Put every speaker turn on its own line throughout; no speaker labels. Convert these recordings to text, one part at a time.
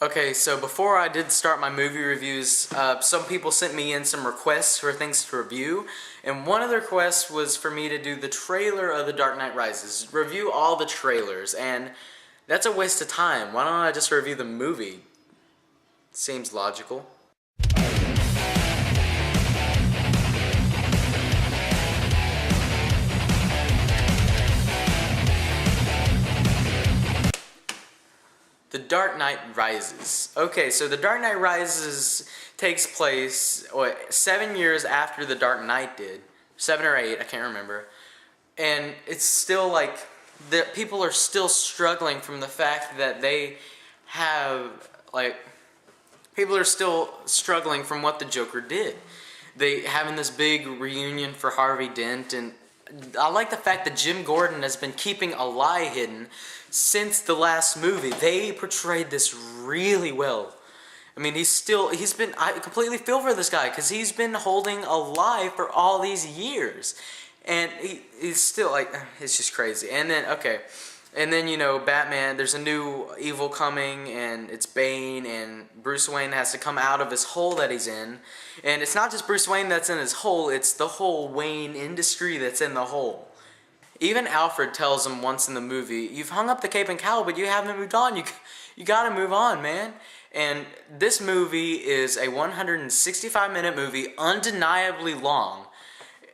Okay, so before I did start my movie reviews, some people sent me in some requests for things to review, and one of the requests was for me to do the trailer of The Dark Knight Rises, review all the trailers, and that's a waste of time. Why don't I just review the movie? Seems logical. The Dark Knight Rises. Okay, so The Dark Knight Rises takes place 7 years after The Dark Knight did. 7 or 8, I can't remember. And it's still like, people are still struggling from the fact that they have, people are still struggling from what the Joker did. They having this big reunion for Harvey Dent, and I like the fact that Jim Gordon has been keeping a lie hidden since the last movie. They portrayed this really well. I mean, I completely feel for this guy because he's been holding a lie for all these years. And he's still it's just crazy. And then, you know, Batman, there's a new evil coming, and it's Bane, and Bruce Wayne has to come out of his hole that he's in. And it's not just Bruce Wayne that's in his hole, it's the whole Wayne industry that's in the hole. Even Alfred tells him once in the movie, you've hung up the cape and cowl, but you haven't moved on. You gotta move on, man. And this movie is a 165-minute movie, undeniably long,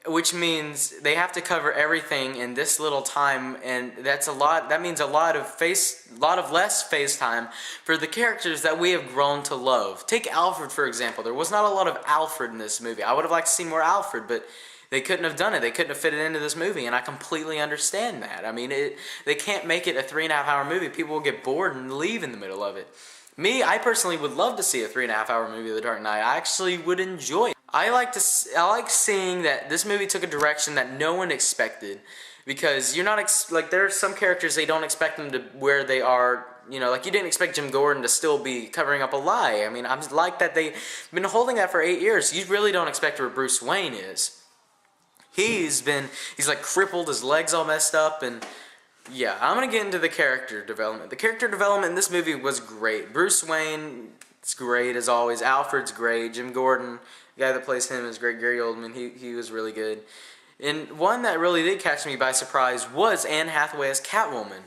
which means they have to cover everything in this little time, and that's a lot. That means a lot of less face time for the characters that we have grown to love. Take Alfred, for example. There was not a lot of Alfred in this movie. I would have liked to see more Alfred, but they couldn't have done it. They couldn't have fit it into this movie, and I completely understand that. I mean, they can't make it a 3.5-hour movie. People will get bored and leave in the middle of it. Me, I personally would love to see a 3.5-hour movie of The Dark Knight. I actually would enjoy it. I like seeing that this movie took a direction that no one expected, because you're not there are some characters they don't expect them to where they are. You know, like you didn't expect Jim Gordon to still be covering up a lie. I mean, I'm like that they've been holding that for 8 years. You really don't expect where Bruce Wayne is. He's like crippled, his legs all messed up, and yeah, I'm gonna get into the character development. The character development in this movie was great. Bruce Wayne, it's great as always. Alfred's great. Jim Gordon, the guy that plays him, is great. Gary Oldman, he was really good. And one that really did catch me by surprise was Anne Hathaway as Catwoman.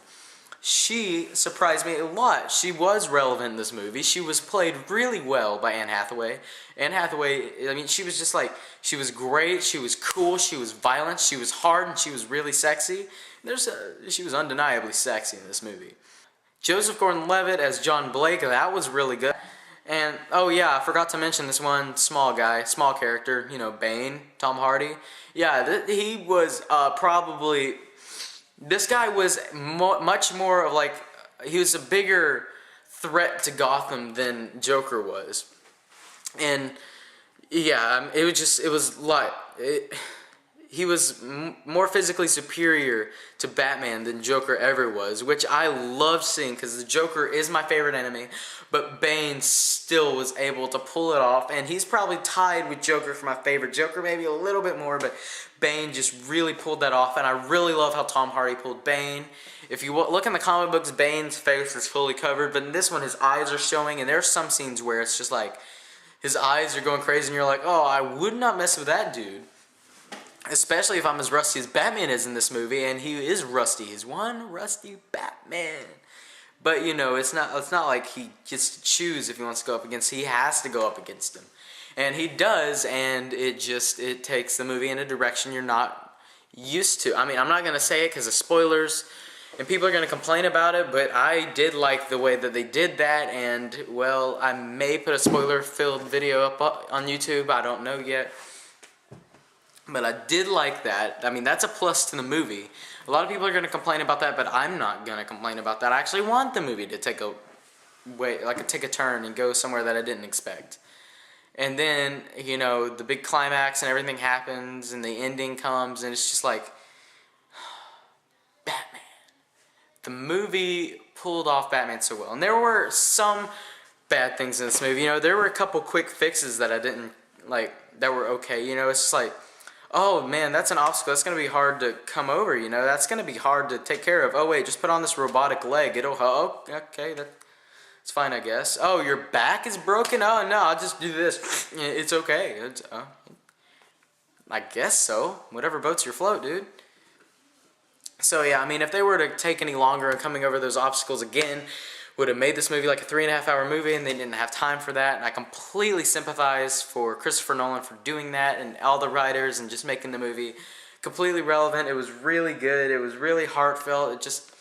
She surprised me a lot. She was relevant in this movie. She was played really well by Anne Hathaway. Anne Hathaway, I mean, she was just she was great, she was cool, she was violent, she was hard, and she was really sexy. She was undeniably sexy in this movie. Joseph Gordon-Levitt as John Blake, that was really good. And, oh yeah, I forgot to mention this one small character, you know, Bane, Tom Hardy. Yeah, he was probably... This guy was much more of he was a bigger threat to Gotham than Joker was. And yeah, he was more physically superior to Batman than Joker ever was, which I loved seeing because the Joker is my favorite enemy, but Bane still was able to pull it off, and he's probably tied with Joker for my favorite. Joker maybe a little bit more, but Bane just really pulled that off, and I really love how Tom Hardy pulled Bane. If you look in the comic books, Bane's face is fully covered, but in this one his eyes are showing, and there's some scenes where it's just like his eyes are going crazy, and you're like, oh, I would not mess with that dude. Especially if I'm as rusty as Batman is in this movie, and he is rusty. He's one rusty Batman. But you know, it's not like he gets to choose if he wants to go up against. He has to go up against him, and he does. And it takes the movie in a direction you're not used to. I mean, I'm not gonna say it because of spoilers, and people are gonna complain about it. But I did like the way that they did that, and well, I may put a spoiler-filled video up on YouTube. I don't know yet. But I did like that. I mean, that's a plus to the movie. A lot of people are going to complain about that, but I'm not going to complain about that. I actually want the movie to take a turn and go somewhere that I didn't expect. And then, you know, the big climax and everything happens, and the ending comes, and it's just like, Batman. The movie pulled off Batman so well. And there were some bad things in this movie. You know, there were a couple quick fixes that I didn't like, that were okay. You know, it's just like, oh man, that's an obstacle. That's going to be hard to come over, you know. That's going to be hard to take care of. Oh wait, just put on this robotic leg. It'll, oh, okay, It's fine, I guess. Oh, your back is broken? Oh, no, I'll just do this. It's okay. I guess so. Whatever boats your float, dude. So, yeah, I mean, if they were to take any longer and coming over those obstacles again, would have made this movie like a 3.5-hour movie, and they didn't have time for that. And I completely sympathize for Christopher Nolan for doing that, and all the writers, and just making the movie completely relevant. It was really good. It was really heartfelt. It just,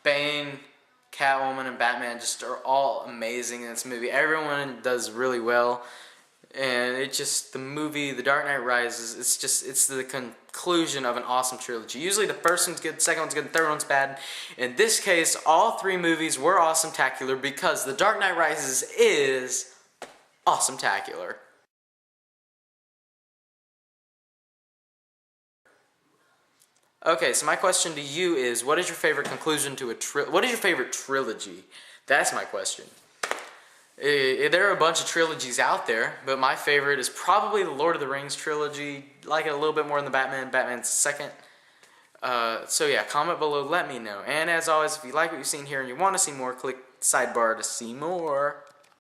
Bane, Catwoman, and Batman just are all amazing in this movie. Everyone does really well. And it just, the movie, The Dark Knight Rises, it's the conclusion of an awesome trilogy. Usually the first one's good, the second one's good, the third one's bad. In this case, all three movies were awesome-tacular because The Dark Knight Rises is awesome-tacular. Okay, so my question to you is, what is your favorite conclusion to what is your favorite trilogy? That's my question. There are a bunch of trilogies out there, but my favorite is probably the Lord of the Rings trilogy. I like it a little bit more than the Batman's second. So yeah, comment below, let me know. And as always, if you like what you've seen here and you want to see more, click sidebar to see more.